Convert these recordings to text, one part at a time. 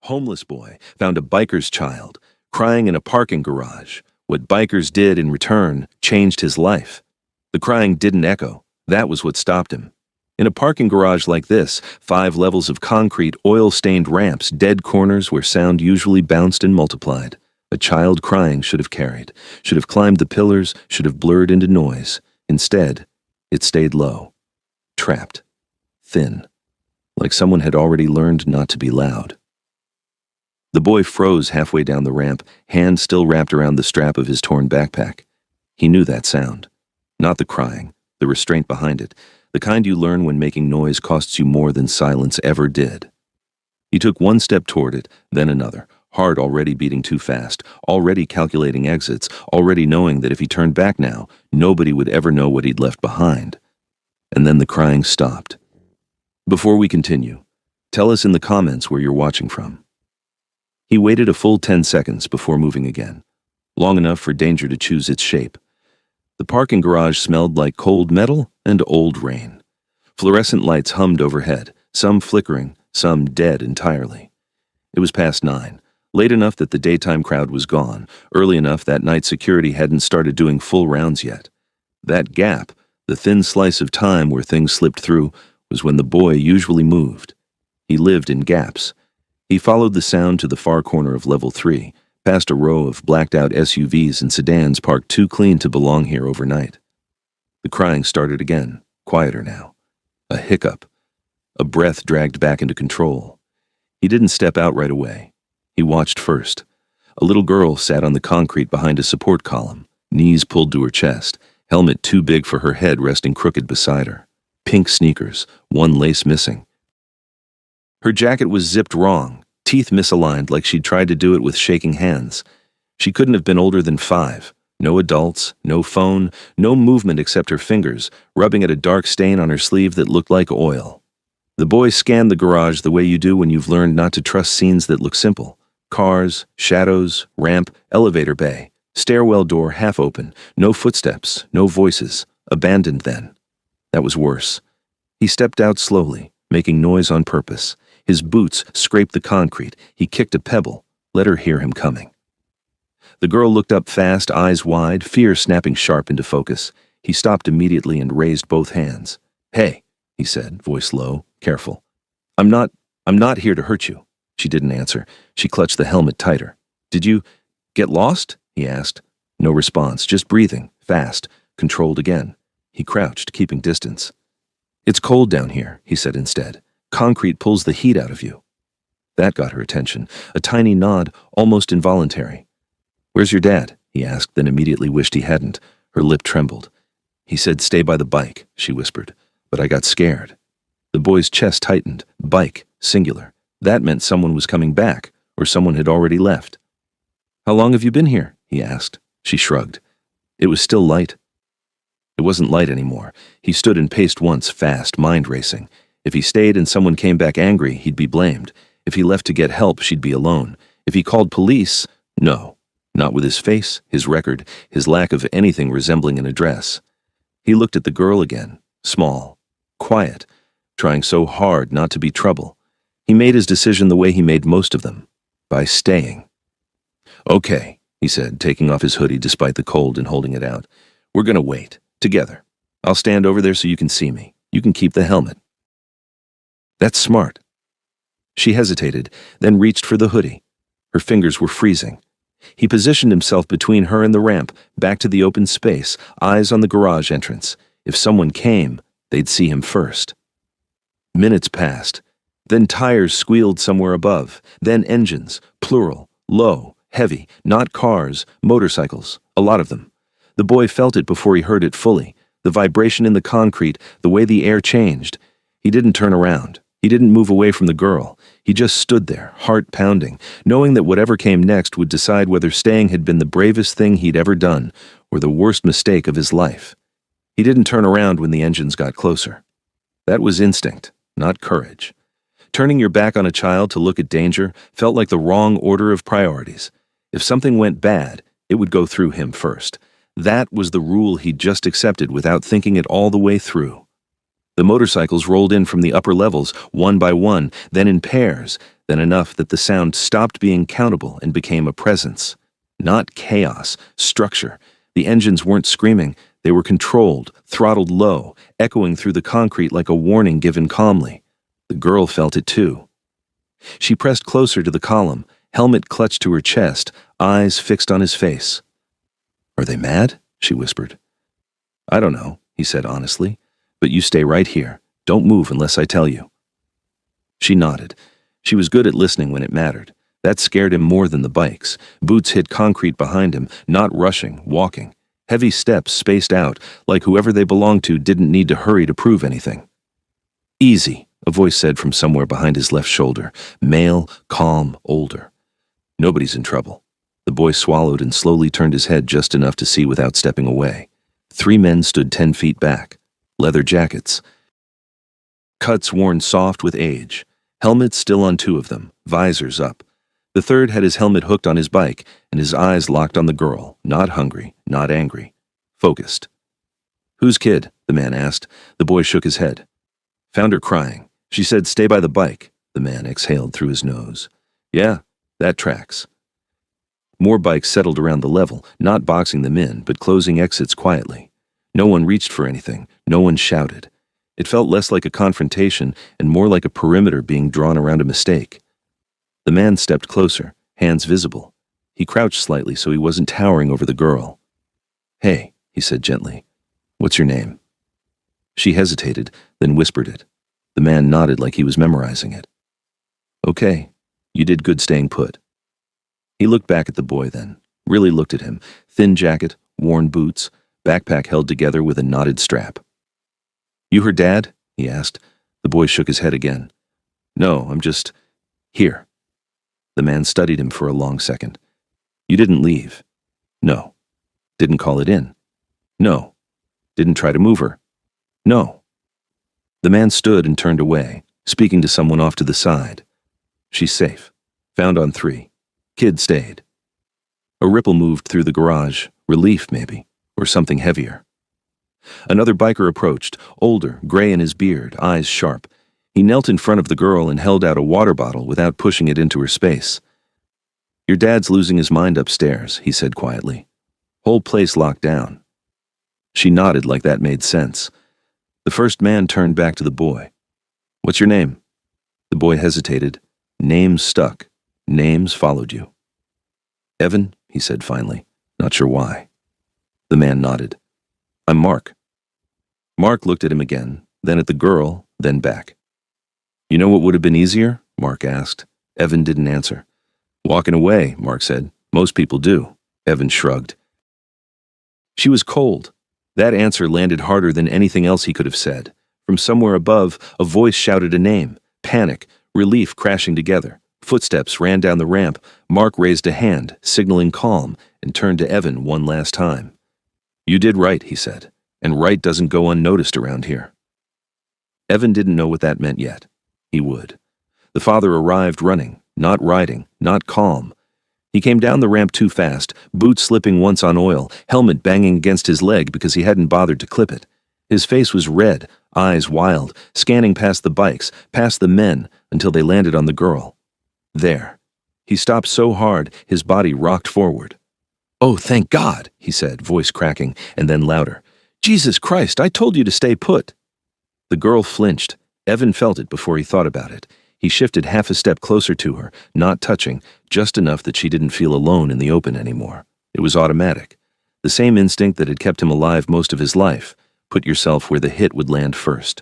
Homeless boy found a biker's child crying in a parking garage. What bikers did in return changed his life. The crying didn't echo. That was what stopped him. In a parking garage like this, 5 levels of concrete, oil-stained ramps, dead corners where sound usually bounced and multiplied. A child crying should have carried, should have climbed the pillars, should have blurred into noise. Instead, it stayed low, trapped, thin, like someone had already learned not to be loud. The boy froze halfway down the ramp, hand still wrapped around the strap of his torn backpack. He knew that sound. Not the crying, the restraint behind it, the kind you learn when making noise costs you more than silence ever did. He took one step toward it, then another, heart already beating too fast, already calculating exits, already knowing that if he turned back now, nobody would ever know what he'd left behind. And then the crying stopped. Before we continue, tell us in the comments where you're watching from. He waited a full 10 seconds before moving again, long enough for danger to choose its shape. The parking garage smelled like cold metal and old rain. Fluorescent lights hummed overhead, some flickering, some dead entirely. It was past 9, late enough that the daytime crowd was gone, early enough that night security hadn't started doing full rounds yet. That gap, the thin slice of time where things slipped through, was when the boy usually moved. He lived in gaps. He followed the sound to the far corner of level 3, past a row of blacked-out SUVs and sedans parked too clean to belong here overnight. The crying started again, quieter now. A hiccup. A breath dragged back into control. He didn't step out right away. He watched first. A little girl sat on the concrete behind a support column, knees pulled to her chest, helmet too big for her head resting crooked beside her. Pink sneakers, one lace missing. Her jacket was zipped wrong, teeth misaligned like she'd tried to do it with shaking hands. She couldn't have been older than 5. No adults, no phone, no movement except her fingers, rubbing at a dark stain on her sleeve that looked like oil. The boy scanned the garage the way you do when you've learned not to trust scenes that look simple. Cars, shadows, ramp, elevator bay, stairwell door half open, no footsteps, no voices, abandoned then. That was worse. He stepped out slowly, making noise on purpose. His boots scraped the concrete. He kicked a pebble, let her hear him coming. The girl looked up fast, eyes wide, fear snapping sharp into focus. He stopped immediately and raised both hands. "Hey," he said, voice low, careful. I'm not here to hurt you." She didn't answer. She clutched the helmet tighter. "Did you get lost?" he asked. No response, just breathing, fast, controlled again. He crouched, keeping distance. "It's cold down here," he said instead. "Concrete pulls the heat out of you." That got her attention, a tiny nod, almost involuntary. "Where's your dad?" he asked, then immediately wished he hadn't. Her lip trembled. "He said stay by the bike," she whispered, "but I got scared." The boy's chest tightened. Bike, singular. That meant someone was coming back, or someone had already left. "How long have you been here?" he asked. She shrugged. It was still light. It wasn't light anymore. He stood and paced once, fast, mind racing. If he stayed and someone came back angry, he'd be blamed. If he left to get help, she'd be alone. If he called police, no. Not with his face, his record, his lack of anything resembling an address. He looked at the girl again, small, quiet, trying so hard not to be trouble. He made his decision the way he made most of them, by staying. "Okay," he said, taking off his hoodie despite the cold and holding it out. "We're gonna wait, together. I'll stand over there so you can see me. You can keep the helmet." "That's smart." She hesitated, then reached for the hoodie. Her fingers were freezing. He positioned himself between her and the ramp, back to the open space, eyes on the garage entrance. If someone came, they'd see him first. Minutes passed. Then tires squealed somewhere above. Then engines, plural, low, heavy, not cars, motorcycles, a lot of them. The boy felt it before he heard it fully, the vibration in the concrete, the way the air changed. He didn't turn around. He didn't move away from the girl. He just stood there, heart pounding, knowing that whatever came next would decide whether staying had been the bravest thing he'd ever done or the worst mistake of his life. He didn't turn around when the engines got closer. That was instinct, not courage. Turning your back on a child to look at danger felt like the wrong order of priorities. If something went bad, it would go through him first. That was the rule he'd just accepted without thinking it all the way through. The motorcycles rolled in from the upper levels, one by one, then in pairs. then enough that the sound stopped being countable and became a presence. Not chaos, structure. The engines weren't screaming. They were controlled, throttled low, echoing through the concrete like a warning given calmly. The girl felt it too. She pressed closer to the column, helmet clutched to her chest, eyes fixed on his face. "Are they mad?" she whispered. "I don't know," he said honestly, "but you stay right here. Don't move unless I tell you." She nodded. She was good at listening when it mattered. That scared him more than the bikes. Boots hit concrete behind him, not rushing, walking. Heavy steps spaced out, like whoever they belonged to didn't need to hurry to prove anything. "Easy," a voice said from somewhere behind his left shoulder. Male, calm, older. "Nobody's in trouble." The boy swallowed and slowly turned his head just enough to see without stepping away. 3 men stood 10 feet back. Leather jackets. Cuts worn soft with age. Helmets still on 2 of them, visors up. The third had his helmet hooked on his bike, and his eyes locked on the girl, not hungry, not angry. Focused. "Whose kid?" the man asked. The boy shook his head. "Found her crying. She said stay by the bike." The man exhaled through his nose. "Yeah, that tracks." More bikes settled around the level, not boxing them in, but closing exits quietly. No one reached for anything. No one shouted. It felt less like a confrontation and more like a perimeter being drawn around a mistake. The man stepped closer, hands visible. He crouched slightly so he wasn't towering over the girl. "Hey," he said gently. "What's your name?" She hesitated, then whispered it. The man nodded like he was memorizing it. "Okay, you did good staying put." He looked back at the boy then, really looked at him. Thin jacket, worn boots, backpack held together with a knotted strap. "You her dad?" he asked. The boy shook his head again. "No, I'm just here." The man studied him for a long second. "You didn't leave?" "No." "Didn't call it in?" "No." "Didn't try to move her?" "No." The man stood and turned away, speaking to someone off to the side. "She's safe. Found on 3. Kid stayed." A ripple moved through the garage, relief maybe, or something heavier. Another biker approached, older, gray in his beard, eyes sharp. He knelt in front of the girl and held out a water bottle without pushing it into her space. "Your dad's losing his mind upstairs," he said quietly. "Whole place locked down." She nodded like that made sense. The first man turned back to the boy. "What's your name?" The boy hesitated. Names stuck. Names followed you. "Evan," he said finally, not sure why. The man nodded. "I'm Mark." Mark looked at him again, then at the girl, then back. "You know what would have been easier?" Mark asked. Evan didn't answer. "Walking away," Mark said. "Most people do." Evan shrugged. She was cold. That answer landed harder than anything else he could have said. From somewhere above, a voice shouted a name. Panic, relief crashing together. Footsteps ran down the ramp. Mark raised a hand, signaling calm, and turned to Evan one last time. "You did right," he said, "and right doesn't go unnoticed around here." Evan didn't know what that meant yet. He would. The father arrived running, not riding, not calm. He came down the ramp too fast, boots slipping once on oil, helmet banging against his leg because he hadn't bothered to clip it. His face was red, eyes wild, scanning past the bikes, past the men, until they landed on the girl. There. He stopped so hard, his body rocked forward. "Oh, thank God," he said, voice cracking, and then louder. "Jesus Christ, I told you to stay put." The girl flinched. Evan felt it before he thought about it. He shifted half a step closer to her, not touching, just enough that she didn't feel alone in the open anymore. It was automatic. The same instinct that had kept him alive most of his life. Put yourself where the hit would land first.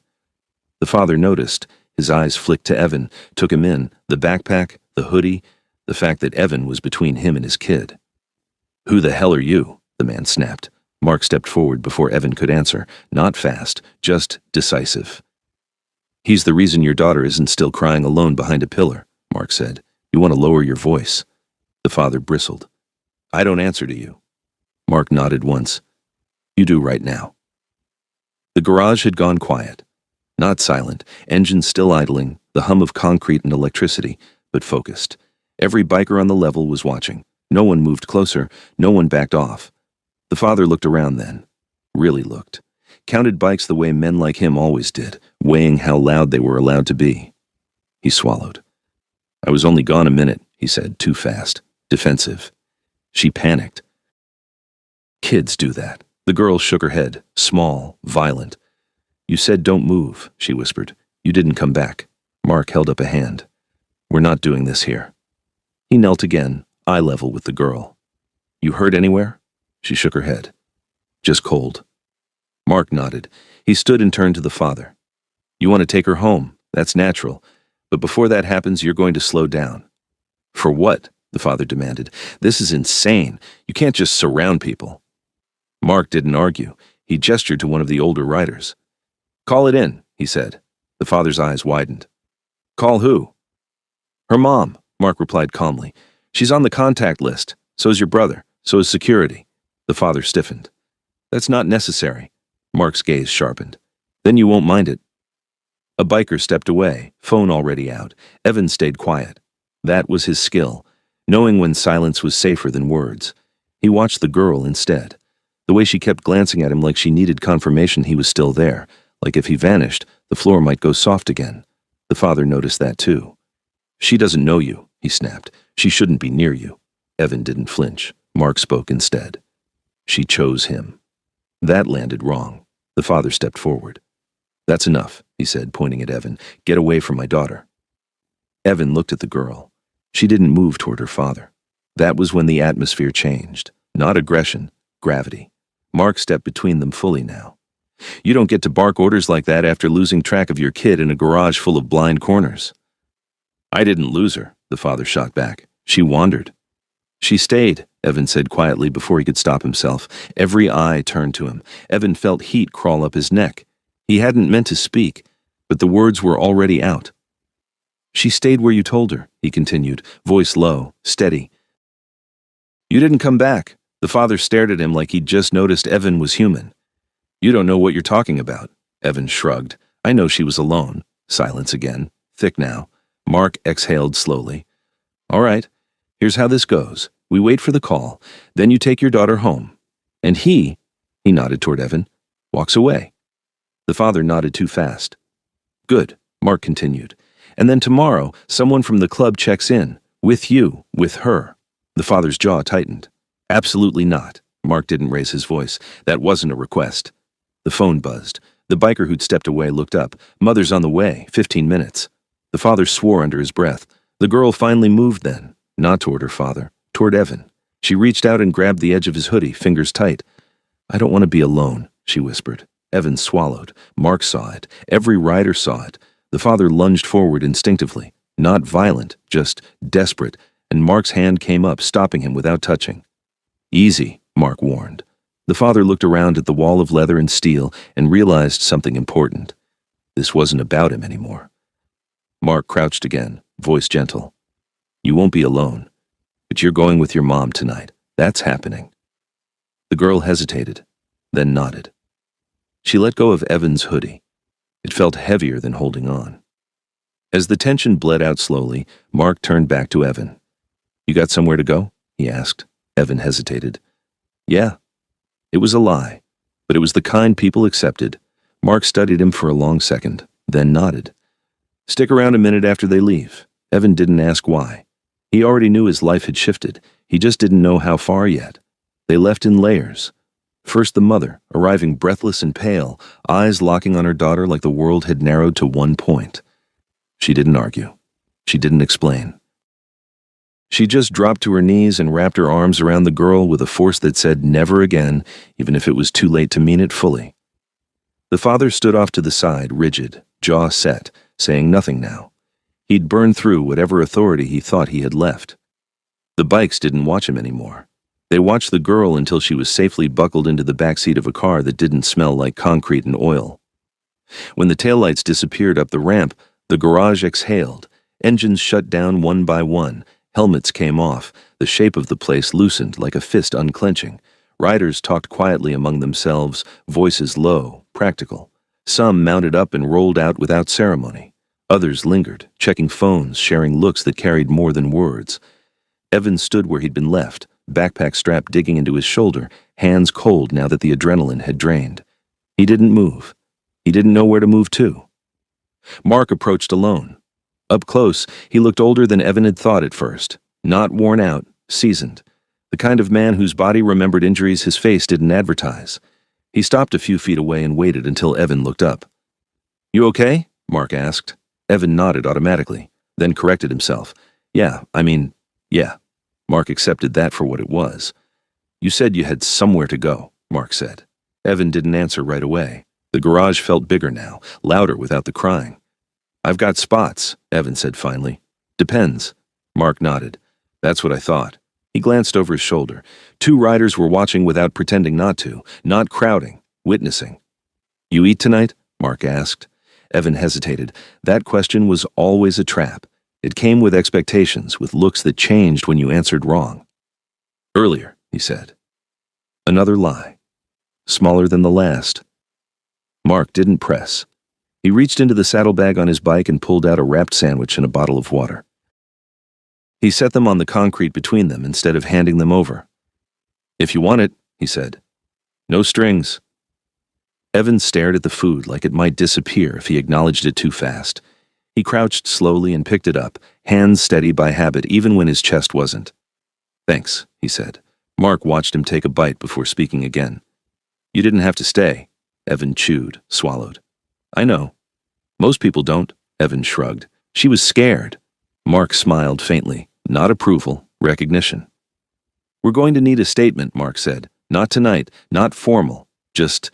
The father noticed. His eyes flicked to Evan, took him in, the backpack, the hoodie, the fact that Evan was between him and his kid. "Who the hell are you?" the man snapped. Mark stepped forward before Evan could answer, not fast, just decisive. "He's the reason your daughter isn't still crying alone behind a pillar," Mark said. "You want to lower your voice." The father bristled. "I don't answer to you." Mark nodded once. "You do right now." The garage had gone quiet. Not silent, engines still idling, the hum of concrete and electricity, but focused. Every biker on the level was watching. No one moved closer, no one backed off. The father looked around then. Really looked. Counted bikes the way men like him always did, weighing how loud they were allowed to be. He swallowed. I was only gone a minute, he said, too fast, defensive. She panicked. Kids do that. The girl shook her head, small, violent. You said don't move, she whispered. You didn't come back. Mark held up a hand. We're not doing this here. He knelt again, eye level with the girl. You hurt anywhere? She shook her head. Just cold. Mark nodded. He stood and turned to the father. You want to take her home. That's natural. But before that happens, you're going to slow down. For what? The father demanded. This is insane. You can't just surround people. Mark didn't argue. He gestured to one of the older riders. Call it in, he said. The father's eyes widened. Call who? Her mom, Mark replied calmly. She's on the contact list. So is your brother. So is security. The father stiffened. That's not necessary. Mark's gaze sharpened. Then you won't mind it. A biker stepped away, phone already out. Evan stayed quiet. That was his skill, knowing when silence was safer than words. He watched the girl instead. The way she kept glancing at him like she needed confirmation he was still there, like if he vanished, the floor might go soft again. The father noticed that too. She doesn't know you, he snapped. She shouldn't be near you. Evan didn't flinch. Mark spoke instead. She chose him. That landed wrong. The father stepped forward. That's enough, he said, pointing at Evan. Get away from my daughter. Evan looked at the girl. She didn't move toward her father. That was when the atmosphere changed. Not aggression, gravity. Mark stepped between them fully now. You don't get to bark orders like that after losing track of your kid in a garage full of blind corners. I didn't lose her, the father shot back. She wandered. She stayed, Evan said quietly before he could stop himself. Every eye turned to him. Evan felt heat crawl up his neck. He hadn't meant to speak, but the words were already out. She stayed where you told her, he continued, voice low, steady. You didn't come back. The father stared at him like he'd just noticed Evan was human. You don't know what you're talking about. Evan shrugged. I know she was alone. Silence again. Thick now. Mark exhaled slowly. All right, here's how this goes. We wait for the call, then you take your daughter home. And he nodded toward Evan, walks away. The father nodded too fast. Good, Mark continued. And then tomorrow, someone from the club checks in. With you, with her. The father's jaw tightened. Absolutely not. Mark didn't raise his voice. That wasn't a request. The phone buzzed. The biker who'd stepped away looked up. Mother's on the way, 15 minutes. The father swore under his breath. The girl finally moved then, not toward her father, toward Evan. She reached out and grabbed the edge of his hoodie, fingers tight. I don't want to be alone, she whispered. Evan swallowed. Mark saw it. Every rider saw it. The father lunged forward instinctively, not violent, just desperate, and Mark's hand came up, stopping him without touching. Easy, Mark warned. The father looked around at the wall of leather and steel and realized something important. This wasn't about him anymore. Mark crouched again, voice gentle. You won't be alone, but you're going with your mom tonight. That's happening. The girl hesitated, then nodded. She let go of Evan's hoodie. It felt heavier than holding on. As the tension bled out slowly, Mark turned back to Evan. You got somewhere to go? He asked. Evan hesitated. Yeah. It was a lie, but it was the kind people accepted. Mark studied him for a long second, then nodded. Stick around a minute after they leave. Evan didn't ask why. He already knew his life had shifted. He just didn't know how far yet. They left in layers. First the mother, arriving breathless and pale, eyes locking on her daughter like the world had narrowed to one point. She didn't argue. She didn't explain. She just dropped to her knees and wrapped her arms around the girl with a force that said never again, even if it was too late to mean it fully. The father stood off to the side, rigid, jaw set, saying nothing now. He'd burned through whatever authority he thought he had left. The bikes didn't watch him anymore. They watched the girl until she was safely buckled into the backseat of a car that didn't smell like concrete and oil. When the taillights disappeared up the ramp, the garage exhaled. Engines shut down one by one. Helmets came off. The shape of the place loosened like a fist unclenching. Riders talked quietly among themselves, voices low, practical. Some mounted up and rolled out without ceremony. Others lingered, checking phones, sharing looks that carried more than words. Evan stood where he'd been left, backpack strap digging into his shoulder, hands cold now that the adrenaline had drained. He didn't move. He didn't know where to move to. Mark approached alone. Up close, he looked older than Evan had thought at first. Not worn out, seasoned. The kind of man whose body remembered injuries his face didn't advertise. He stopped a few feet away and waited until Evan looked up. "You okay?" Mark asked. Evan nodded automatically, then corrected himself. Yeah. Mark accepted that for what it was. "You said you had somewhere to go," Mark said. Evan didn't answer right away. The garage felt bigger now, louder without the crying. "I've got spots," Evan said finally. "Depends." Mark nodded. "That's what I thought." He glanced over his shoulder. 2 riders were watching without pretending not to, not crowding, witnessing. "You eat tonight?" Mark asked. Evan hesitated. That question was always a trap. It came with expectations, with looks that changed when you answered wrong. "Earlier," he said. Another lie. Smaller than the last. Mark didn't press. He reached into the saddlebag on his bike and pulled out a wrapped sandwich and a bottle of water. He set them on the concrete between them instead of handing them over. "If you want it," he said. "No strings." Evan stared at the food like it might disappear if he acknowledged it too fast. He crouched slowly and picked it up, hands steady by habit even when his chest wasn't. "Thanks," he said. Mark watched him take a bite before speaking again. "You didn't have to stay." Evan chewed, swallowed. "I know. Most people don't." Evan shrugged. "She was scared." Mark smiled faintly. Not approval, recognition. "We're going to need a statement," Mark said. "Not tonight, not formal. Just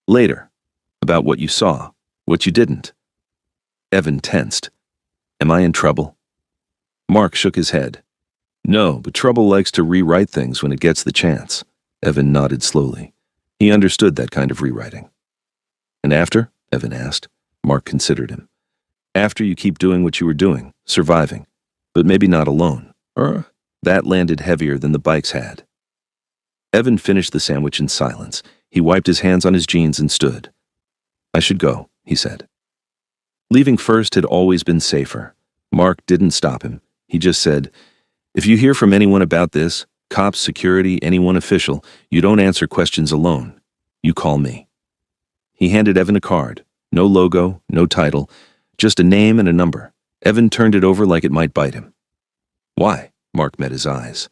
later. About what you saw, what you didn't." Evan tensed. "Am I in trouble?" Mark shook his head. "No, but trouble likes to rewrite things when it gets the chance." Evan nodded slowly. He understood that kind of rewriting. "And after?" Evan asked. Mark considered him. "After you keep doing what you were doing, surviving. But maybe not alone." That landed heavier than the bikes had. Evan finished the sandwich in silence. He wiped his hands on his jeans and stood. "I should go," he said. Leaving first had always been safer. Mark didn't stop him. He just said, "If you hear from anyone about this, cops, security, anyone official, you don't answer questions alone. You call me." He handed Evan a card. No logo, no title, just a name and a number. Evan turned it over like it might bite him. "Why?" Mark met his eyes.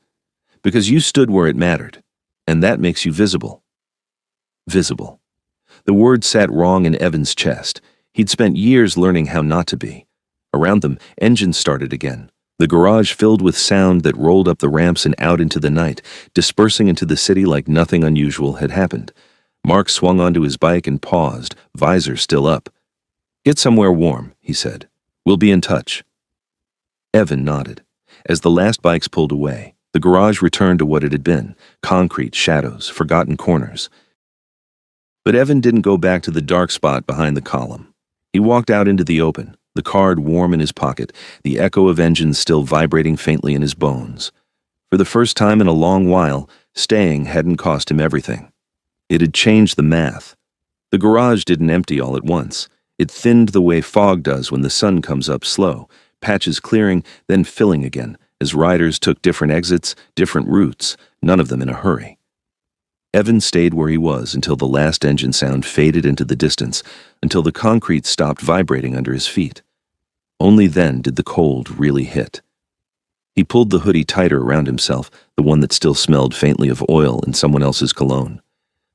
"Because you stood where it mattered, and that makes you visible." Visible. The word sat wrong in Evan's chest. He'd spent years learning how not to be. Around them, engines started again. The garage filled with sound that rolled up the ramps and out into the night, dispersing into the city like nothing unusual had happened. Mark swung onto his bike and paused, visor still up. "Get somewhere warm," he said. "We'll be in touch." Evan nodded. As the last bikes pulled away, the garage returned to what it had been, concrete, shadows, forgotten corners. But Evan didn't go back to the dark spot behind the column. He walked out into the open, the card warm in his pocket, the echo of engines still vibrating faintly in his bones. For the first time in a long while, staying hadn't cost him everything. It had changed the math. The garage didn't empty all at once. It thinned the way fog does when the sun comes up slow, patches clearing, then filling again, as riders took different exits, different routes, none of them in a hurry. Evan stayed where he was until the last engine sound faded into the distance, until the concrete stopped vibrating under his feet. Only then did the cold really hit. He pulled the hoodie tighter around himself, the one that still smelled faintly of oil and someone else's cologne.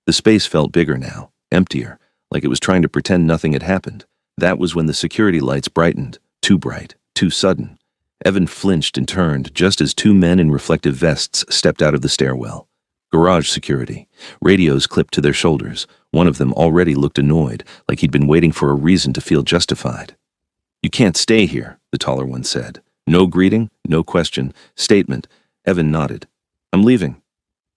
The space felt bigger now, emptier, like it was trying to pretend nothing had happened. That was when the security lights brightened, too bright, too sudden. Evan flinched and turned just as 2 men in reflective vests stepped out of the stairwell. Garage security, radios clipped to their shoulders. One of them already looked annoyed, like he'd been waiting for a reason to feel justified. "You can't stay here," the taller one said. No greeting, no question, statement. Evan nodded. "I'm leaving."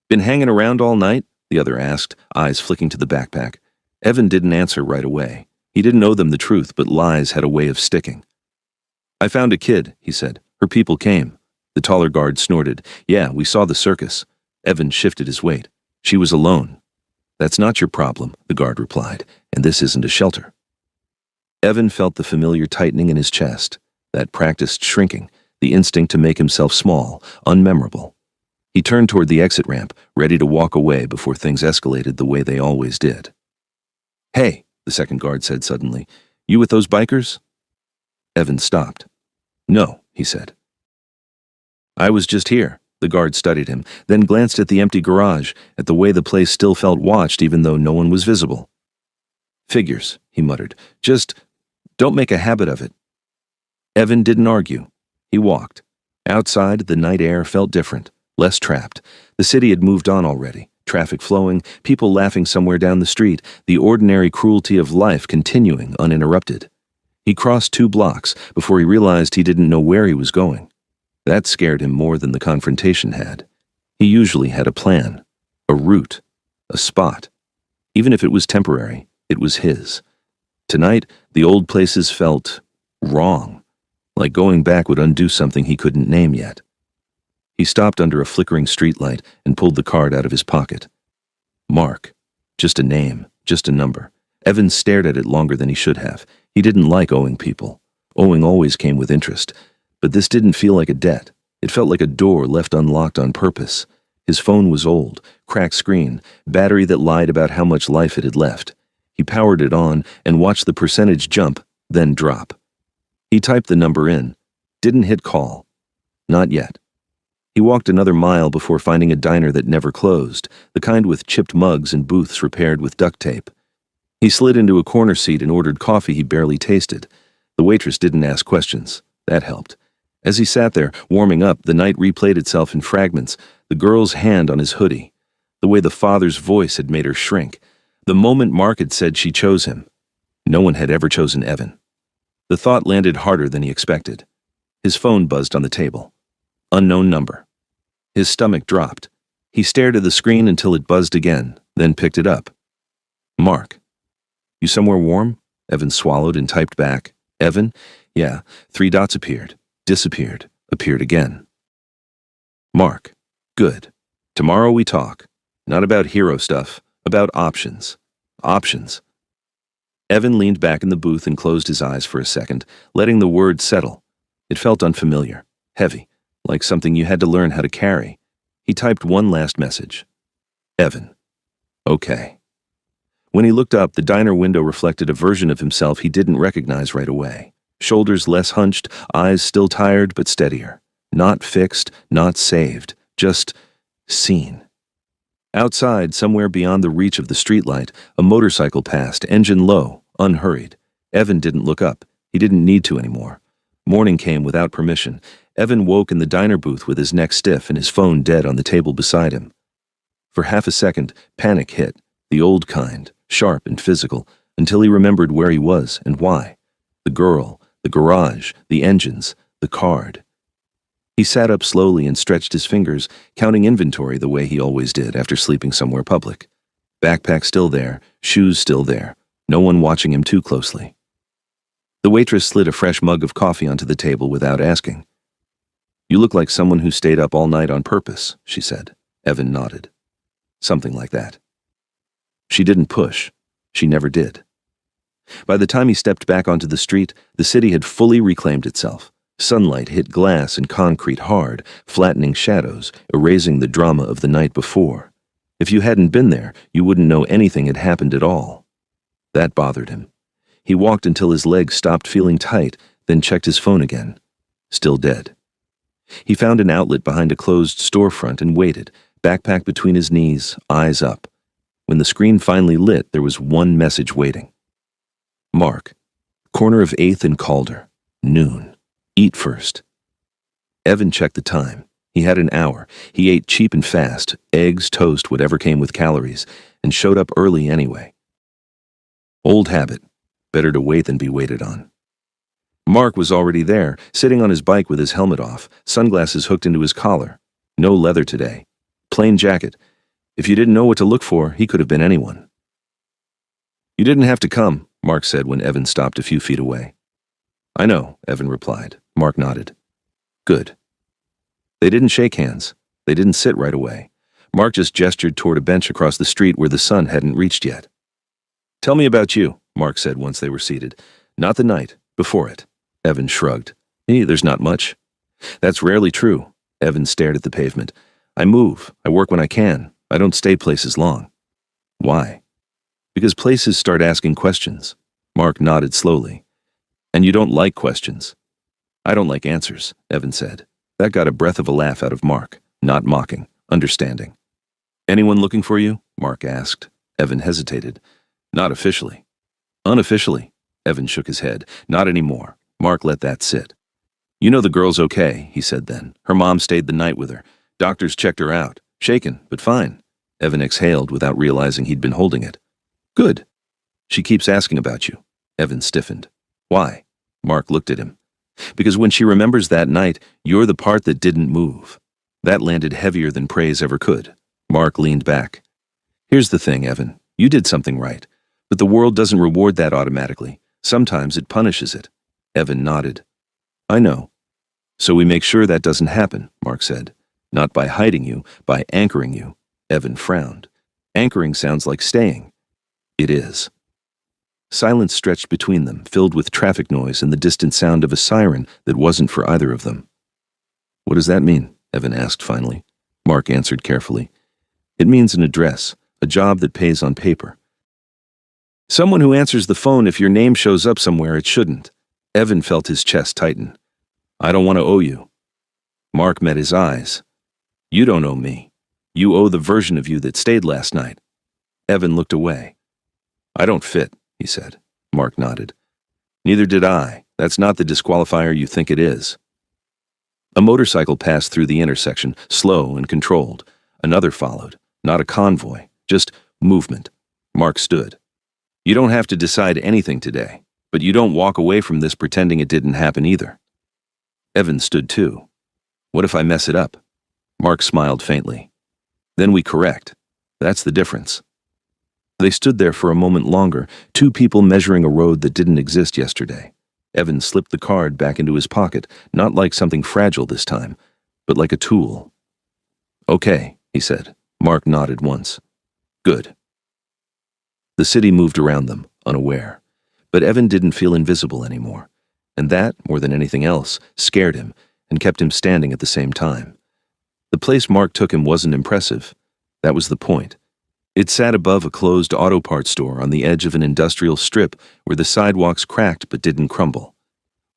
"Been hanging around all night?" the other asked, eyes flicking to the backpack. Evan didn't answer right away. He didn't owe them the truth, but lies had a way of sticking. "I found a kid," he said. "Her people came." The taller guard snorted. "Yeah, we saw the circus." Evan shifted his weight. "She was alone." "That's not your problem," the guard replied, "and this isn't a shelter." Evan felt the familiar tightening in his chest, that practiced shrinking, the instinct to make himself small, unmemorable. He turned toward the exit ramp, ready to walk away before things escalated the way they always did. "Hey," the second guard said suddenly, "you with those bikers?" Evan stopped. "No," he said. "I was just here." The guard studied him, then glanced at the empty garage, at the way the place still felt watched even though no one was visible. "Figures," he muttered. "Just don't make a habit of it." Evan didn't argue. He walked. Outside, the night air felt different, less trapped. The city had moved on already, traffic flowing, people laughing somewhere down the street, the ordinary cruelty of life continuing uninterrupted. He crossed 2 blocks before he realized he didn't know where he was going. That scared him more than the confrontation had. He usually had a plan, a route, a spot. Even if it was temporary, it was his. Tonight, the old places felt wrong, like going back would undo something he couldn't name yet. He stopped under a flickering streetlight and pulled the card out of his pocket. Mark. Just a name, just a number. Evan stared at it longer than he should have. He didn't like owing people. Owing always came with interest. But this didn't feel like a debt. It felt like a door left unlocked on purpose. His phone was old, cracked screen, battery that lied about how much life it had left. He powered it on and watched the percentage jump, then drop. He typed the number in. Didn't hit call. Not yet. He walked another mile before finding a diner that never closed, the kind with chipped mugs and booths repaired with duct tape. He slid into a corner seat and ordered coffee he barely tasted. The waitress didn't ask questions. That helped. As he sat there, warming up, the night replayed itself in fragments, the girl's hand on his hoodie, the way the father's voice had made her shrink, the moment Mark had said she chose him. No one had ever chosen Evan. The thought landed harder than he expected. His phone buzzed on the table. Unknown number. His stomach dropped. He stared at the screen until it buzzed again, then picked it up. Mark. "You somewhere warm?" Evan swallowed and typed back. "Evan? Yeah." 3 dots appeared, disappeared, appeared again. Mark. "Good. Tomorrow we talk. Not about hero stuff, about options. Options." Evan leaned back in the booth and closed his eyes for a second, letting the words settle. It felt unfamiliar, heavy, like something you had to learn how to carry. He typed one last message. Evan. Okay. When he looked up, the diner window reflected a version of himself he didn't recognize right away. Shoulders less hunched, eyes still tired but steadier. Not fixed, not saved, just seen. Outside, somewhere beyond the reach of the streetlight, a motorcycle passed, engine low, unhurried. Evan didn't look up. He didn't need to anymore. Morning came without permission. Evan woke in the diner booth with his neck stiff and his phone dead on the table beside him. For half a second, panic hit, the old kind, sharp and physical, until he remembered where he was and why. The girl, the garage, the engines, the card. He sat up slowly and stretched his fingers, counting inventory the way he always did after sleeping somewhere public. Backpack still there, shoes still there, no one watching him too closely. The waitress slid a fresh mug of coffee onto the table without asking. You look like someone who stayed up all night on purpose, she said. Evan nodded. Something like that. She didn't push. She never did. By the time he stepped back onto the street, the city had fully reclaimed itself. Sunlight hit glass and concrete hard, flattening shadows, erasing the drama of the night before. If you hadn't been there, you wouldn't know anything had happened at all. That bothered him. He walked until his legs stopped feeling tight, then checked his phone again. Still dead. He found an outlet behind a closed storefront and waited, backpack between his knees, eyes up. When the screen finally lit, there was one message waiting. Mark, corner of 8th and Calder, noon. Eat first. Evan checked the time. He had an hour. He ate cheap and fast, eggs, toast, whatever came with calories, and showed up early anyway. Old habit. Better to wait than be waited on. Mark was already there, sitting on his bike with his helmet off, sunglasses hooked into his collar. No leather today. Plain jacket. If you didn't know what to look for, he could have been anyone. You didn't have to come, Mark said when Evan stopped a few feet away. I know, Evan replied. Mark nodded. Good. They didn't shake hands. They didn't sit right away. Mark just gestured toward a bench across the street where the sun hadn't reached yet. Tell me about you, Mark said once they were seated. Not the night, before it. Evan shrugged. There's not much. That's rarely true. Evan stared at the pavement. I move. I work when I can. I don't stay places long. Why? Because places start asking questions. Mark nodded slowly. And you don't like questions. I don't like answers, Evan said. That got a breath of a laugh out of Mark, not mocking, understanding. Anyone looking for you? Mark asked. Evan hesitated. Not officially. Unofficially. Evan shook his head. Not anymore. Mark let that sit. You know the girl's okay, he said then. Her mom stayed the night with her. Doctors checked her out. Shaken, but fine. Evan exhaled without realizing he'd been holding it. Good. She keeps asking about you. Evan stiffened. Why? Mark looked at him. Because when she remembers that night, you're the part that didn't move. That landed heavier than praise ever could. Mark leaned back. Here's the thing, Evan. You did something right. But the world doesn't reward that automatically. Sometimes it punishes it. Evan nodded. I know. So we make sure that doesn't happen, Mark said. Not by hiding you, by anchoring you. Evan frowned. Anchoring sounds like staying. It is. Silence stretched between them, filled with traffic noise and the distant sound of a siren that wasn't for either of them. What does that mean? Evan asked finally. Mark answered carefully. It means an address, a job that pays on paper. Someone who answers the phone if your name shows up somewhere it shouldn't. Evan felt his chest tighten. I don't want to owe you. Mark met his eyes. You don't owe me. You owe the version of you that stayed last night. Evan looked away. I don't fit, he said. Mark nodded. Neither did I. That's not the disqualifier you think it is. A motorcycle passed through the intersection, slow and controlled. Another followed. Not a convoy, just movement. Mark stood. You don't have to decide anything today, but you don't walk away from this pretending it didn't happen either. Evan stood too. What if I mess it up? Mark smiled faintly. Then we correct. That's the difference. They stood there for a moment longer, two people measuring a road that didn't exist yesterday. Evan slipped the card back into his pocket, not like something fragile this time, but like a tool. Okay, he said. Mark nodded once. Good. The city moved around them, unaware. But Evan didn't feel invisible anymore, and that, more than anything else, scared him and kept him standing at the same time. The place Mark took him wasn't impressive. That was the point. It sat above a closed auto parts store on the edge of an industrial strip where the sidewalks cracked but didn't crumble.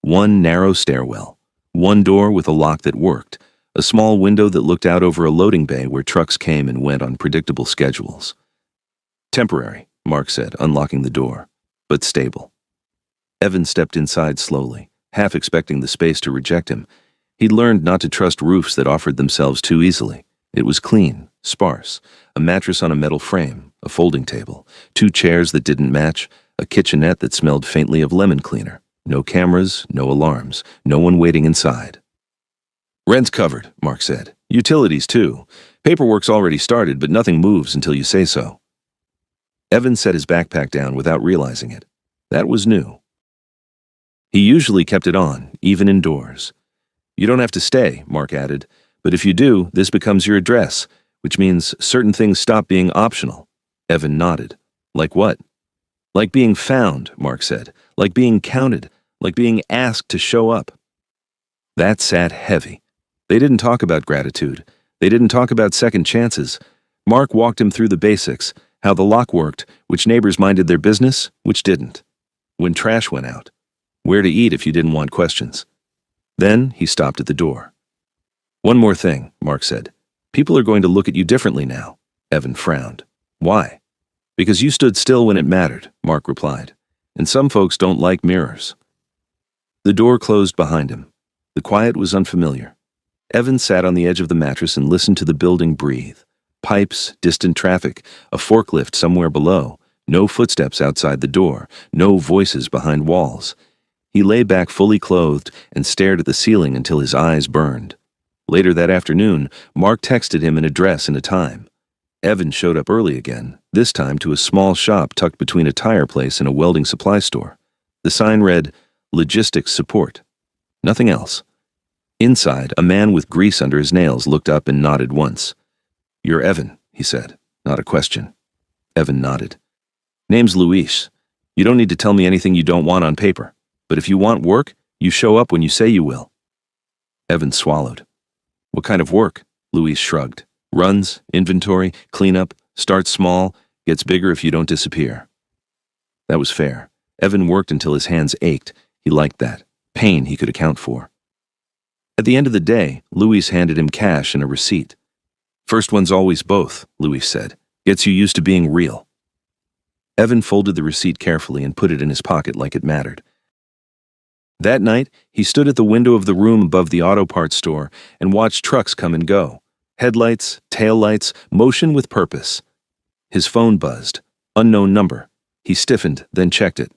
One narrow stairwell, one door with a lock that worked, a small window that looked out over a loading bay where trucks came and went on predictable schedules. Temporary, Mark said, unlocking the door, but stable. Evan stepped inside slowly, half expecting the space to reject him. He'd learned not to trust roofs that offered themselves too easily. It was clean, sparse, a mattress on a metal frame, a folding table, two chairs that didn't match, a kitchenette that smelled faintly of lemon cleaner. No cameras, no alarms, no one waiting inside. Rent's covered, Mark said. Utilities, too. Paperwork's already started, but nothing moves until you say so. Evan set his backpack down without realizing it. That was new. He usually kept it on, even indoors. You don't have to stay, Mark added, but if you do, this becomes your address, which means certain things stop being optional. Evan nodded. Like what? Like being found, Mark said. Like being counted. Like being asked to show up. That sat heavy. They didn't talk about gratitude. They didn't talk about second chances. Mark walked him through the basics, how the lock worked, which neighbors minded their business, which didn't. When trash went out. Where to eat if you didn't want questions. Then he stopped at the door. One more thing, Mark said. People are going to look at you differently now. Evan frowned. Why? Because you stood still when it mattered, Mark replied. And some folks don't like mirrors. The door closed behind him. The quiet was unfamiliar. Evan sat on the edge of the mattress and listened to the building breathe. Pipes, distant traffic, a forklift somewhere below. No footsteps outside the door. No voices behind walls. He lay back fully clothed and stared at the ceiling until his eyes burned. Later that afternoon, Mark texted him an address and a time. Evan showed up early again, this time to a small shop tucked between a tire place and a welding supply store. The sign read, Logistics Support. Nothing else. Inside, a man with grease under his nails looked up and nodded once. You're Evan, he said, not a question. Evan nodded. Name's Luis. You don't need to tell me anything you don't want on paper. But if you want work, you show up when you say you will. Evan swallowed. What kind of work? Luis shrugged. Runs, inventory, cleanup, starts small, gets bigger if you don't disappear. That was fair. Evan worked until his hands ached. He liked that. Pain he could account for. At the end of the day, Louise handed him cash and a receipt. "First one's always both," Louise said. "Gets you used to being real." Evan folded the receipt carefully and put it in his pocket like it mattered. That night, he stood at the window of the room above the auto parts store and watched trucks come and go. Headlights, taillights, motion with purpose. His phone buzzed. Unknown number. He stiffened, then checked it.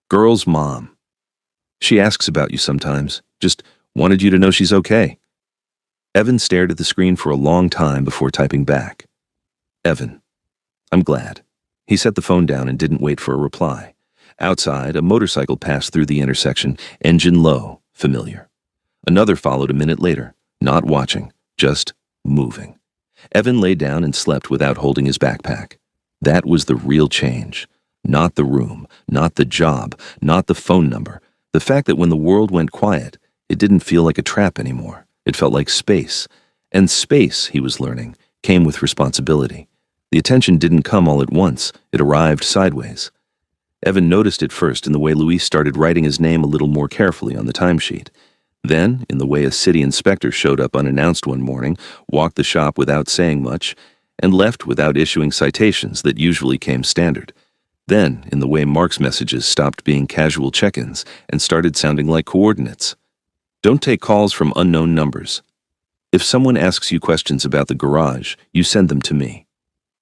Girl's mom. "She asks about you sometimes. Just wanted you to know she's okay." Evan stared at the screen for a long time before typing back. "Evan, I'm glad." He set the phone down and didn't wait for a reply. Outside, a motorcycle passed through the intersection, engine low, familiar. Another followed a minute later, not watching, just moving. Evan lay down and slept without holding his backpack. That was the real change. Not the room, not the job, not the phone number. The fact that when the world went quiet, it didn't feel like a trap anymore. It felt like space. And space, he was learning, came with responsibility. The attention didn't come all at once. It arrived sideways. Evan noticed it first in the way Luis started writing his name a little more carefully on the timesheet. Then, in the way a city inspector showed up unannounced one morning, walked the shop without saying much, and left without issuing citations that usually came standard. Then, in the way Mark's messages stopped being casual check-ins and started sounding like coordinates. "Don't take calls from unknown numbers. If someone asks you questions about the garage, you send them to me.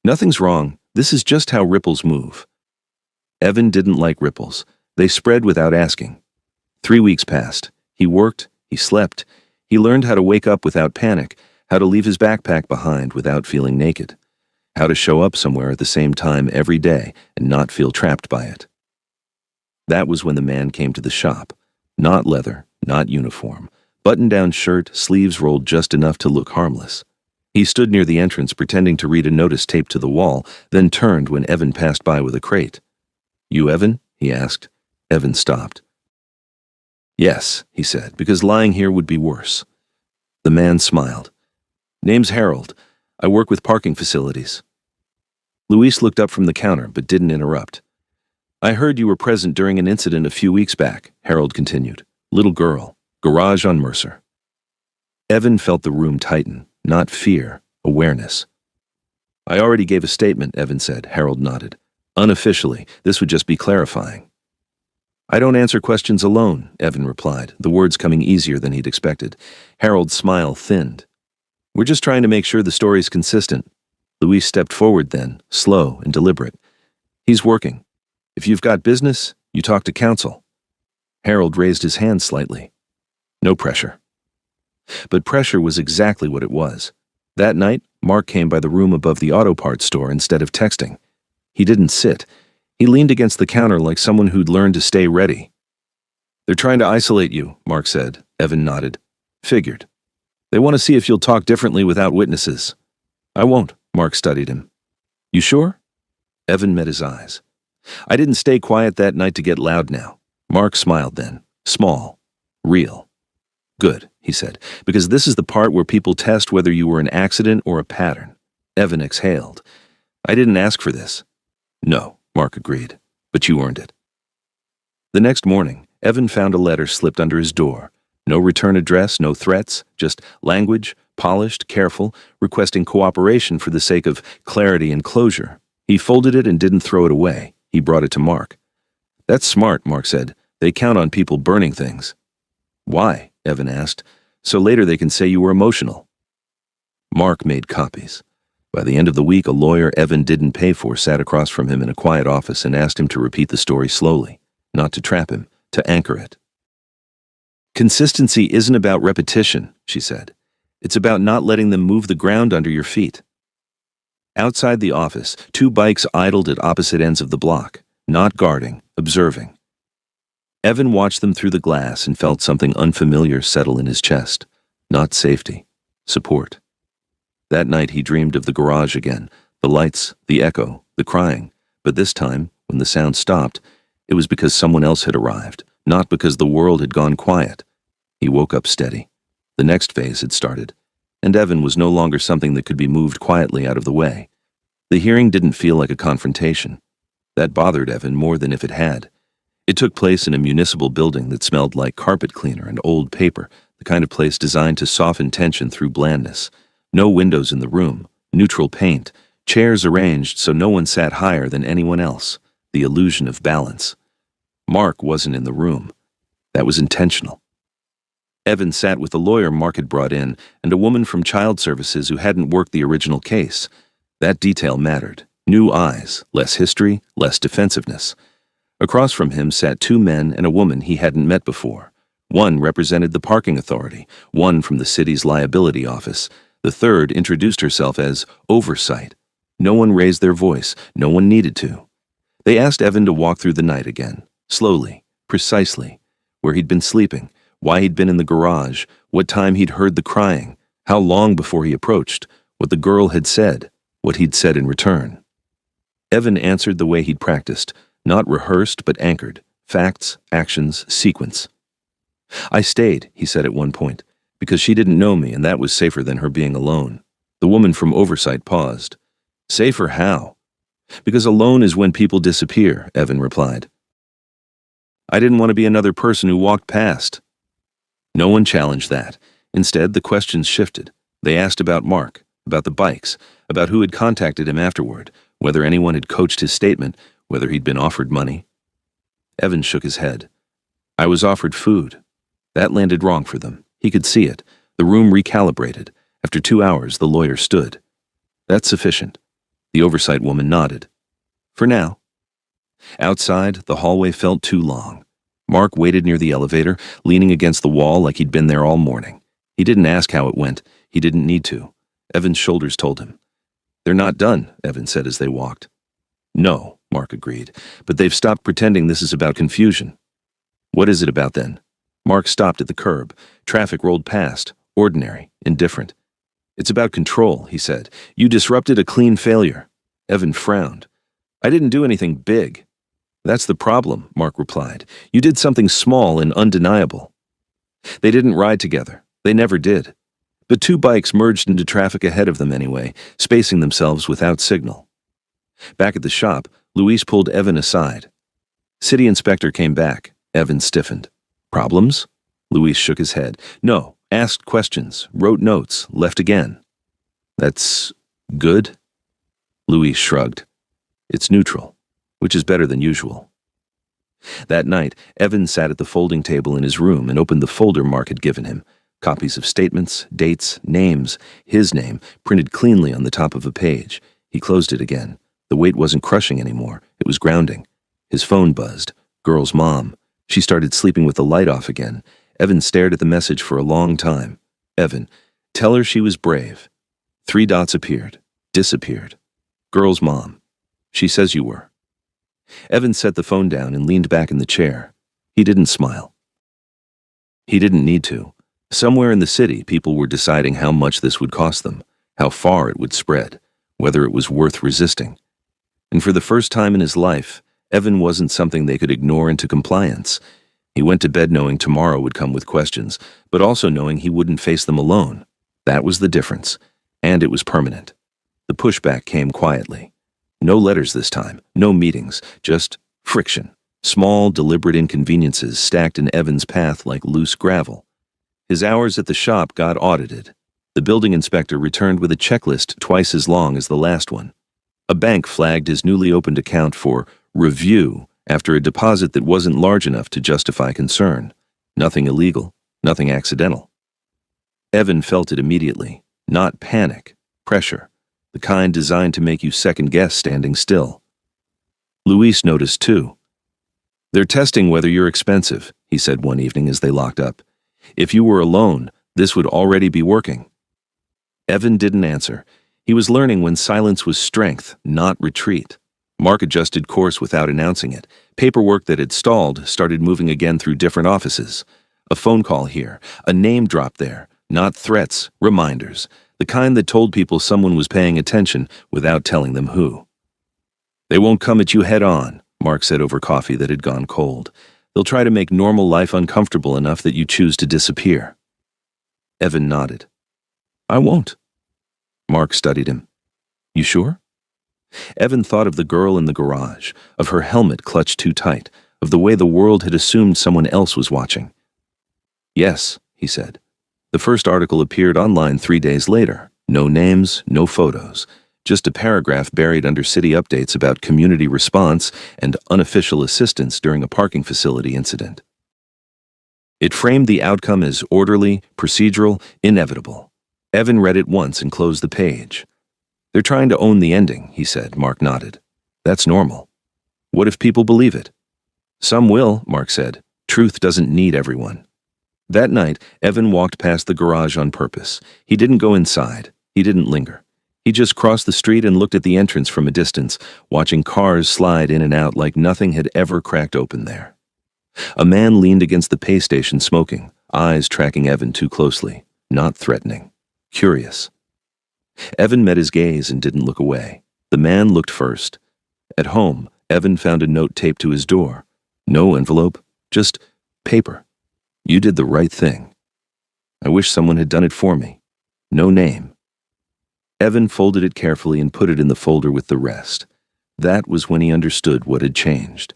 Nothing's wrong. This is just how ripples move." Evan didn't like ripples. They spread without asking. 3 weeks passed. He worked, he slept, he learned how to wake up without panic, how to leave his backpack behind without feeling naked, how to show up somewhere at the same time every day and not feel trapped by it. That was when the man came to the shop. Not leather, not uniform. Button-down shirt, sleeves rolled just enough to look harmless. He stood near the entrance pretending to read a notice taped to the wall, then turned when Evan passed by with a crate. "You Evan?" he asked. Evan stopped. "Yes," he said, "because lying here would be worse." The man smiled. "Name's Harold. I work with parking facilities." Luis looked up from the counter but didn't interrupt. "I heard you were present during an incident a few weeks back," Harold continued. "Little girl. Garage on Mercer." Evan felt the room tighten, not fear, awareness. "I already gave a statement," Evan said. Harold nodded. "Unofficially, this would just be clarifying." "I don't answer questions alone," Evan replied, the words coming easier than he'd expected. Harold's smile thinned. "We're just trying to make sure the story's consistent." Luis stepped forward then, slow and deliberate. "He's working. If you've got business, you talk to counsel." Harold raised his hand slightly. "No pressure." But pressure was exactly what it was. That night, Mark came by the room above the auto parts store instead of texting. He didn't sit. He leaned against the counter like someone who'd learned to stay ready. "They're trying to isolate you," Mark said. Evan nodded. "Figured. They want to see if you'll talk differently without witnesses." "I won't," Mark studied him. "You sure?" Evan met his eyes. "I didn't stay quiet that night to get loud now." Mark smiled then. Small. Real. "Good," he said, "because this is the part where people test whether you were an accident or a pattern." Evan exhaled. "I didn't ask for this." "No," Mark agreed, "but you earned it." The next morning, Evan found a letter slipped under his door. No return address, no threats, just language, polished, careful, requesting cooperation for the sake of clarity and closure. He folded it and didn't throw it away. He brought it to Mark. "That's smart," Mark said. "They count on people burning things." "Why?" Evan asked. "So later they can say you were emotional." Mark made copies. By the end of the week, a lawyer Evan didn't pay for sat across from him in a quiet office and asked him to repeat the story slowly, not to trap him, to anchor it. "Consistency isn't about repetition," she said. "It's about not letting them move the ground under your feet." Outside the office, 2 bikes idled at opposite ends of the block, not guarding, observing. Evan watched them through the glass and felt something unfamiliar settle in his chest. Not safety, support. That night he dreamed of the garage again, the lights, the echo, the crying. But this time, when the sound stopped, it was because someone else had arrived, not because the world had gone quiet. He woke up steady. The next phase had started, and Evan was no longer something that could be moved quietly out of the way. The hearing didn't feel like a confrontation. That bothered Evan more than if it had. It took place in a municipal building that smelled like carpet cleaner and old paper, the kind of place designed to soften tension through blandness. No windows in the room, neutral paint, chairs arranged so no one sat higher than anyone else, the illusion of balance. Mark wasn't in the room. That was intentional. Evan sat with the lawyer Mark had brought in and a woman from child services who hadn't worked the original case. That detail mattered. New eyes, less history, less defensiveness. Across from him sat two men and a woman he hadn't met before. One represented the parking authority, one from the city's liability office. The third introduced herself as Oversight. No one raised their voice, no one needed to. They asked Evan to walk through the night again, slowly, precisely, where he'd been sleeping, why he'd been in the garage, what time he'd heard the crying, how long before he approached, what the girl had said, what he'd said in return. Evan answered the way he'd practiced, not rehearsed but anchored, facts, actions, sequence. I stayed, he said at one point, because she didn't know me and that was safer than her being alone. The woman from Oversight paused. Safer how? Because alone is when people disappear, Evan replied. I didn't want to be another person who walked past. No one challenged that. Instead, the questions shifted. They asked about Mark, about the bikes, about who had contacted him afterward, whether anyone had coached his statement, whether he'd been offered money. Evan shook his head. I was offered food. That landed wrong for them. He could see it. The room recalibrated. After 2 hours, the lawyer stood. That's sufficient. The Oversight woman nodded. For now. Outside, the hallway felt too long. Mark waited near the elevator, leaning against the wall like he'd been there all morning. He didn't ask how it went. He didn't need to. Evan's shoulders told him. They're not done, Evan said as they walked. No, Mark agreed, but they've stopped pretending this is about confusion. What is it about then? Mark stopped at the curb. Traffic rolled past, ordinary, indifferent. It's about control, he said. You disrupted a clean failure. Evan frowned. I didn't do anything big. That's the problem, Mark replied. You did something small and undeniable. They didn't ride together. They never did. But two bikes merged into traffic ahead of them anyway, spacing themselves without signal. Back at the shop, Luis pulled Evan aside. City inspector came back. Evan stiffened. Problems? Luis shook his head. No, asked questions, wrote notes, left again. That's good? Luis shrugged. It's neutral, which is better than usual. That night, Evan sat at the folding table in his room and opened the folder Mark had given him. Copies of statements, dates, names, his name, printed cleanly on the top of a page. He closed it again. The weight wasn't crushing anymore. It was grounding. His phone buzzed. Girl's mom. She started sleeping with the light off again. Evan stared at the message for a long time. Evan, tell her she was brave. 3 dots appeared. Disappeared. Girl's mom. She says you were. Evan set the phone down and leaned back in the chair. He didn't smile. He didn't need to. Somewhere in the city, people were deciding how much this would cost them, how far it would spread, whether it was worth resisting. And for the first time in his life, Evan wasn't something they could ignore into compliance. He went to bed knowing tomorrow would come with questions, but also knowing he wouldn't face them alone. That was the difference, and it was permanent. The pushback came quietly. No letters this time, no meetings, just friction. Small, deliberate inconveniences stacked in Evan's path like loose gravel. His hours at the shop got audited. The building inspector returned with a checklist twice as long as the last one. A bank flagged his newly opened account for review after a deposit that wasn't large enough to justify concern. Nothing illegal, nothing accidental. Evan felt it immediately. Not panic, pressure, the kind designed to make you second-guess standing still. Luis noticed too. They're testing whether you're expensive, he said one evening as they locked up. If you were alone, this would already be working. Evan didn't answer. He was learning when silence was strength, not retreat. Mark adjusted course without announcing it. Paperwork that had stalled started moving again through different offices. A phone call here, a name drop there, not threats, reminders, the kind that told people someone was paying attention without telling them who. They won't come at you head on, Mark said over coffee that had gone cold. They'll try to make normal life uncomfortable enough that you choose to disappear. Evan nodded. I won't. Mark studied him. You sure? Evan thought of the girl in the garage, of her helmet clutched too tight, of the way the world had assumed someone else was watching. Yes, he said, The first article appeared online 3 days later. No names, no photos. Just a paragraph buried under city updates about community response and unofficial assistance during a parking facility incident. It framed the outcome as orderly, procedural, inevitable. Evan read it once and closed the page. "They're trying to own the ending," he said. Mark nodded. "That's normal. What if people believe it?" "Some will," Mark said. "Truth doesn't need everyone." That night, Evan walked past the garage on purpose. He didn't go inside. He didn't linger. He just crossed the street and looked at the entrance from a distance, watching cars slide in and out like nothing had ever cracked open there. A man leaned against the pay station smoking, eyes tracking Evan too closely, not threatening, curious. Evan met his gaze and didn't look away. The man looked first. At home, Evan found a note taped to his door. No envelope, just paper. "You did the right thing. I wish someone had done it for me." No name. Evan folded it carefully and put it in the folder with the rest. That was when he understood what had changed.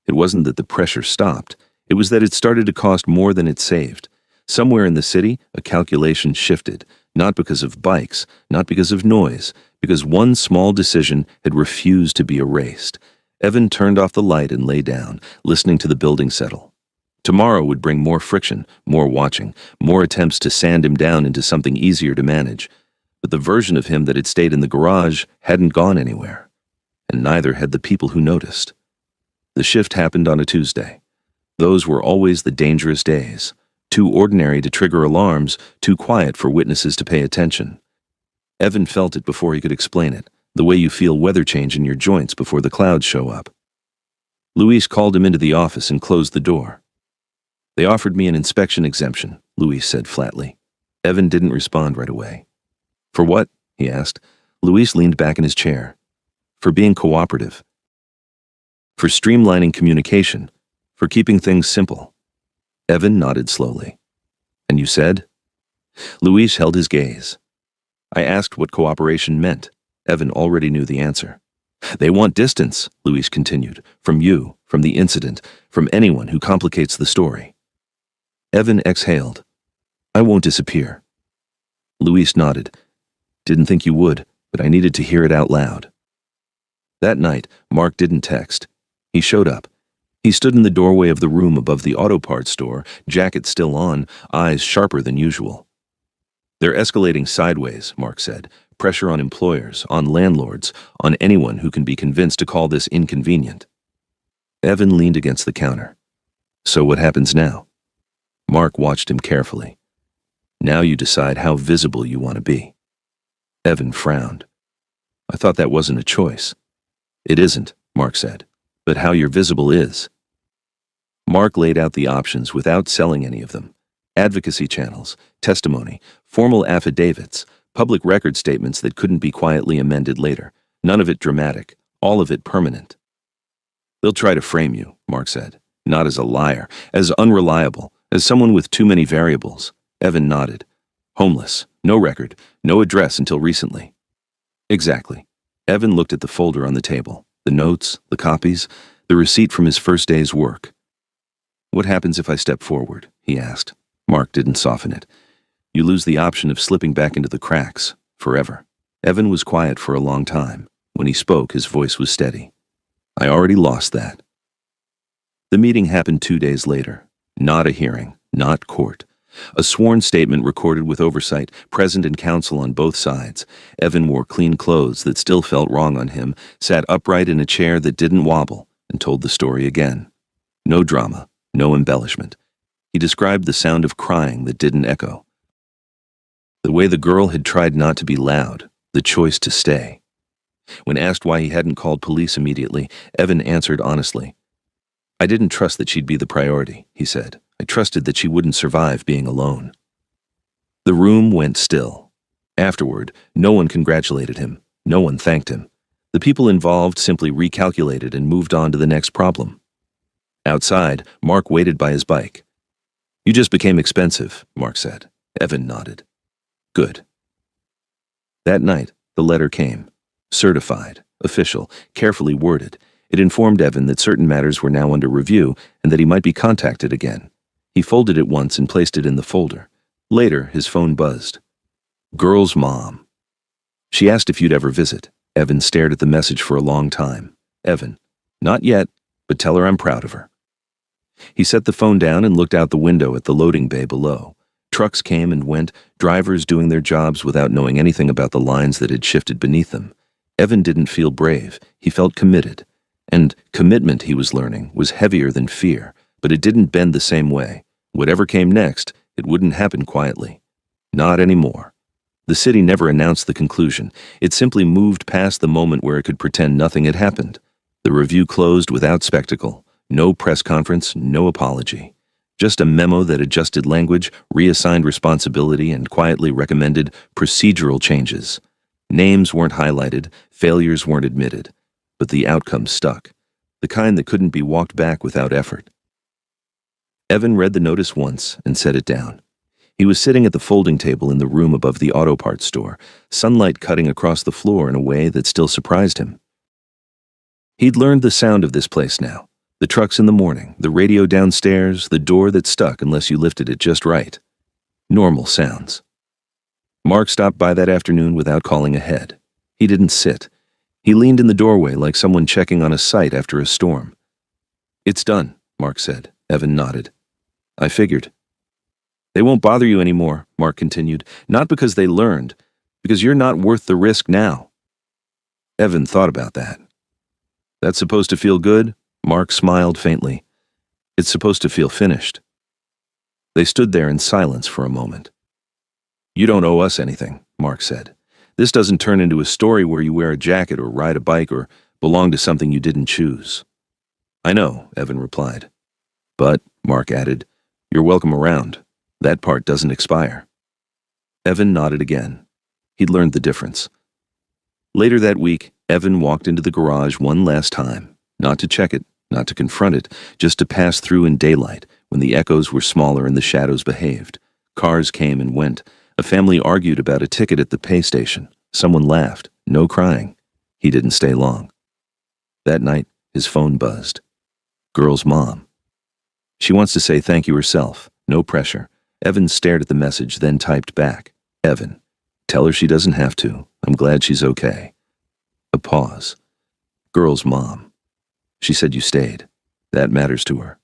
It wasn't that the pressure stopped. It was that it started to cost more than it saved. Somewhere in the city, a calculation shifted, not because of bikes, not because of noise, because one small decision had refused to be erased. Evan turned off the light and lay down, listening to the building settle. Tomorrow would bring more friction, more watching, more attempts to sand him down into something easier to manage. But the version of him that had stayed in the garage hadn't gone anywhere. And neither had the people who noticed. The shift happened on a Tuesday. Those were always the dangerous days. Too ordinary to trigger alarms, too quiet for witnesses to pay attention. Evan felt it before he could explain it, the way you feel weather change in your joints before the clouds show up. Luis called him into the office and closed the door. "They offered me an inspection exemption," Luis said flatly. Evan didn't respond right away. "For what?" he asked. Luis leaned back in his chair. "For being cooperative. For streamlining communication. For keeping things simple." Evan nodded slowly. "And you said?" Luis held his gaze. "I asked what cooperation meant." Evan already knew the answer. "They want distance," Luis continued, "from you, from the incident, from anyone who complicates the story." Evan exhaled. "I won't disappear." Luis nodded. "Didn't think you would, but I needed to hear it out loud." That night, Mark didn't text. He showed up. He stood in the doorway of the room above the auto parts store, jacket still on, eyes sharper than usual. "They're escalating sideways," Mark said. "Pressure on employers, on landlords, on anyone who can be convinced to call this inconvenient." Evan leaned against the counter. "So what happens now?" Mark watched him carefully. "Now you decide how visible you want to be." Evan frowned. "I thought that wasn't a choice." "It isn't," Mark said, "but how you're visible is." Mark laid out the options without selling any of them. Advocacy channels, testimony, formal affidavits, public record statements that couldn't be quietly amended later. None of it dramatic, all of it permanent. "They'll try to frame you," Mark said. "Not as a liar, as unreliable, as someone with too many variables." Evan nodded. "Homeless, no record, no address until recently." "Exactly." Evan looked at the folder on the table, the notes, the copies, the receipt from his first day's work. "What happens if I step forward?" he asked. Mark didn't soften it. "You lose the option of slipping back into the cracks, forever." Evan was quiet for a long time. When he spoke, his voice was steady. "I already lost that." The meeting happened 2 days later. Not a hearing, not court. A sworn statement recorded with oversight, present and counsel on both sides. Evan wore clean clothes that still felt wrong on him, sat upright in a chair that didn't wobble, and told the story again. No drama, no embellishment. He described the sound of crying that didn't echo. The way the girl had tried not to be loud, the choice to stay. When asked why he hadn't called police immediately, Evan answered honestly. "I didn't trust that she'd be the priority," he said. "I trusted that she wouldn't survive being alone." The room went still. Afterward, no one congratulated him. No one thanked him. The people involved simply recalculated and moved on to the next problem. Outside, Mark waited by his bike. "You just became expensive," Mark said. Evan nodded. "Good." That night, the letter came. Certified, official, carefully worded. It informed Evan that certain matters were now under review and that he might be contacted again. He folded it once and placed it in the folder. Later, his phone buzzed. Girl's mom. She asked if you'd ever visit. Evan stared at the message for a long time. Evan, not yet, but tell her I'm proud of her. He set the phone down and looked out the window at the loading bay below. Trucks came and went, drivers doing their jobs without knowing anything about the lines that had shifted beneath them. Evan didn't feel brave. He felt committed. And commitment, he was learning, was heavier than fear, but it didn't bend the same way. Whatever came next, it wouldn't happen quietly. Not anymore. The city never announced the conclusion. It simply moved past the moment where it could pretend nothing had happened. The review closed without spectacle. No press conference, no apology. Just a memo that adjusted language, reassigned responsibility, and quietly recommended procedural changes. Names weren't highlighted, failures weren't admitted, but the outcome stuck, the kind that couldn't be walked back without effort. Evan read the notice once and set it down. He was sitting at the folding table in the room above the auto parts store, sunlight cutting across the floor in a way that still surprised him. He'd learned the sound of this place now. The trucks in the morning, the radio downstairs, the door that stuck unless you lifted it just right. Normal sounds. Mark stopped by that afternoon without calling ahead. He didn't sit. He leaned in the doorway like someone checking on a site after a storm. It's done, Mark said. Evan nodded. I figured. They won't bother you anymore, Mark continued, not because they learned, because you're not worth the risk now. Evan thought about that. That's supposed to feel good? Mark smiled faintly. It's supposed to feel finished. They stood there in silence for a moment. You don't owe us anything, Mark said. This doesn't turn into a story where you wear a jacket or ride a bike or belong to something you didn't choose. I know, Evan replied. But, Mark added, you're welcome around. That part doesn't expire. Evan nodded again. He'd learned the difference. Later that week, Evan walked into the garage one last time, not to check it, not to confront it, just to pass through in daylight, when the echoes were smaller and the shadows behaved. Cars came and went. A family argued about a ticket at the pay station. Someone laughed. No crying. He didn't stay long. That night, his phone buzzed. Girl's mom. She wants to say thank you herself. No pressure. Evan stared at the message, then typed back. Evan, tell her she doesn't have to. I'm glad she's okay. A pause. Girl's mom. She said you stayed. That matters to her.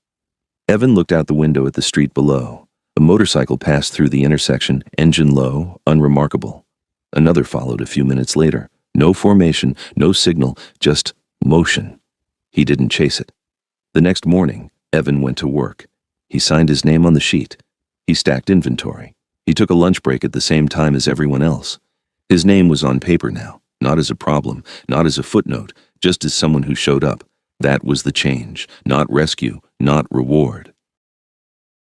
Evan looked out the window at the street below. A motorcycle passed through the intersection, engine low, unremarkable. Another followed a few minutes later. No formation, no signal, just motion. He didn't chase it. The next morning, Evan went to work. He signed his name on the sheet. He stacked inventory. He took a lunch break at the same time as everyone else. His name was on paper now, not as a problem, not as a footnote, just as someone who showed up. That was the change, not rescue, not reward.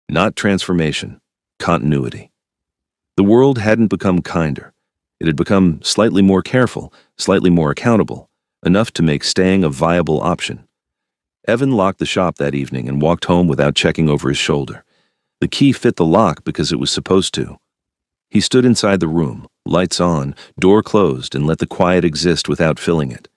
Not transformation, continuity. The world hadn't become kinder. It had become slightly more careful, slightly more accountable, enough to make staying a viable option. Evan locked the shop that evening and walked home without checking over his shoulder. The key fit the lock because it was supposed to. He stood inside the room, lights on, door closed, and let the quiet exist without filling it.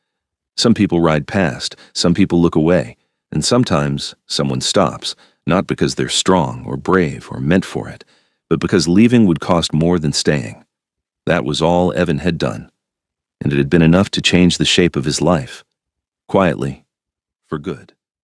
Some people ride past, some people look away, and sometimes someone stops, not because they're strong or brave or meant for it, but because leaving would cost more than staying. That was all Evan had done, and it had been enough to change the shape of his life. Quietly, for good.